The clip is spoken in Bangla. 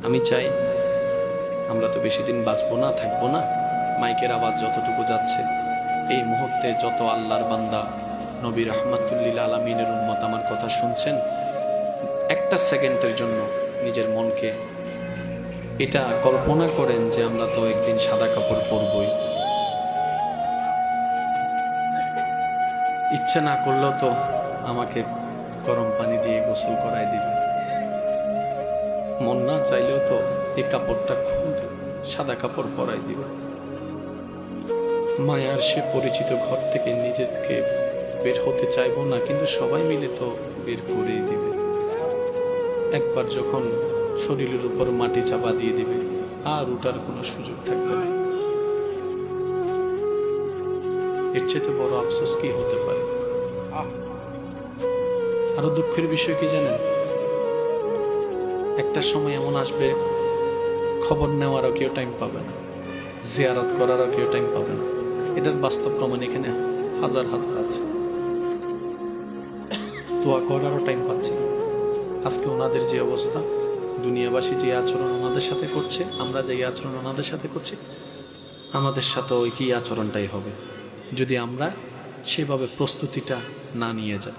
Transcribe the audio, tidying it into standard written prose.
আমি চাই আমরা তো বেশি দিন বাঁচবো না, থাকবো না। মাইকের আওয়াজ যতটুকু যাচ্ছে, এই মুহূর্তে যত আল্লাহর বান্দা নবী রাহমাতুল্লিল আলামিনের উম্মত আমার কথা শুনছেন, একটা সেকেন্ডের জন্য নিজের মনকে এটা কল্পনা করেন যে আমরা তো একদিন সাদা কাপড় পরবই। ইচ্ছা না করলেও তো আমাকে গরম পানি দিয়ে গোসল করাই দিবে, মন না চাইলেও তো এই কাপড়টা খুলে সাদা কাপড় পরাই দিবে। মায়ার সে পরিচিত ঘর থেকে নিজেকে বের হতে চাইবো না, কিন্তু সবাই মিলে তো বের করেই দিবে। একবার যখন শরীরের উপর মাটি চাপা দিয়ে দিবে, আর ওঠার কোনো সুযোগ থাকবে না। এর চেয়ে বড় আফসোস কি হতে পারে? আরো দুঃখের বিষয় কি জানেন? একটা সময় এমন আসবে, খবর নেওয়ারও কেউ টাইম পাবে না, জিয়ারত করারও কেউ টাইম পাবে না। এটার বাস্তব প্রমাণ এখানে হাজার হাজার আছে। দোয়া করারও টাইম পাচ্ছে না। আজকে ওনাদের যে অবস্থা, দুনিয়াবাসী যে আচরণ ওনাদের সাথে করছে, আমরা যে আচরণ ওনাদের সাথে করছি, আমাদের সাথে ওই কি আচরণটাই হবে যদি আমরা সেভাবে প্রস্তুতিটা না নিয়ে যাই।